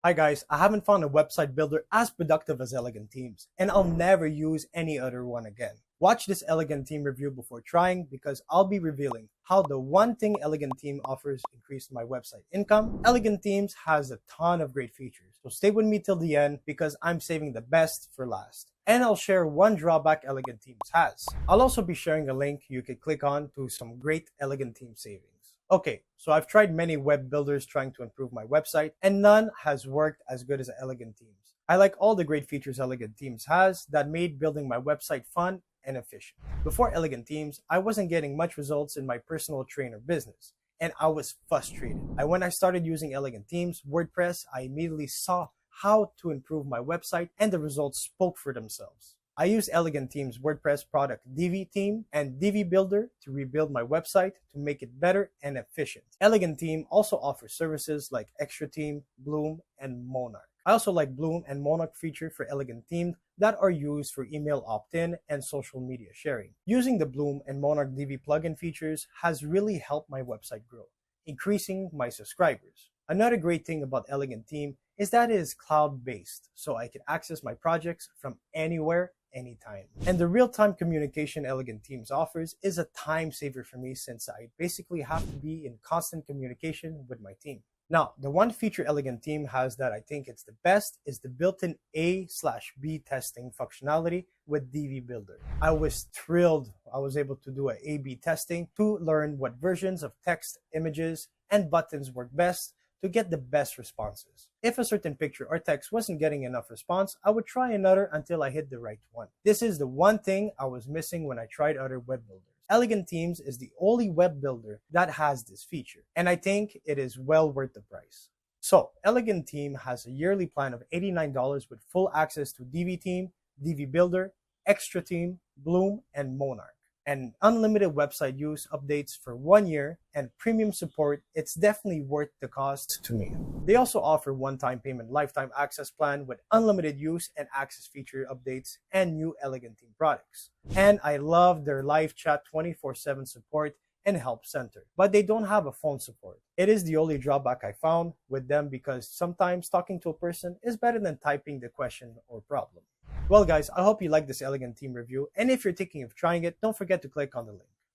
Hi guys, I haven't found a website builder as productive as Elegant Themes, and I'll never use any other one again. Watch this Elegant Theme review before trying because I'll be revealing how the one thing Elegant Theme offers increased my website income. Elegant Themes has a ton of great features, so stay with me till the end because I'm saving the best for last. And I'll share one drawback Elegant Themes has. I'll also be sharing a link you can click on to some great Elegant Theme savings. Okay, so I've tried many web builders trying to improve my website, and none has worked as good as Elegant Themes. I like all the great features Elegant Themes has that made building my website fun and efficient. Before Elegant Themes, I wasn't getting much results in my personal trainer business, and I was frustrated. When I started using Elegant Themes, WordPress, I immediately saw how to improve my website, and the results spoke for themselves. I use Elegant Themes WordPress product Divi theme and Divi Builder to rebuild my website to make it better and efficient. Elegant Theme also offers services like Extra Theme, Bloom, and Monarch. I also like Bloom and Monarch feature for Elegant Theme that are used for email opt-in and social media sharing. Using the Bloom and Monarch Divi plugin features has really helped my website grow, increasing my subscribers. Another great thing about Elegant Theme is that it is cloud-based, so I can access my projects from anywhere, anytime. And the real-time communication Elegant Themes offers is a time saver for me since I basically have to be in constant communication with my team. Now, the one feature Elegant Theme has that I think it's the best is the built-in A/B testing functionality with Divi Builder. I was thrilled I was able to do a A/B testing to learn what versions of text, images, and buttons work best to get the best responses. If a certain picture or text wasn't getting enough response, I would try another until I hit the right one. This is the one thing I was missing when I tried other web builders. Elegant Themes is the only web builder that has this feature, and I think it is well worth the price. So, Elegant Theme has a yearly plan of $89 with full access to Divi Theme, Divi Builder, Extra Theme, Bloom, and Monarch. And unlimited website use updates for 1 year and premium support. It's definitely worth the cost to me. They also offer one-time payment lifetime access plan with unlimited use and access feature updates and new Elegant Theme products. And I love their live chat 24/7 support and help center, but they don't have a phone support. It is the only drawback I found with them because sometimes talking to a person is better than typing the question or problem. Well guys, I hope you liked this Elegant Theme review, and if you're thinking of trying it, don't forget to click on the link.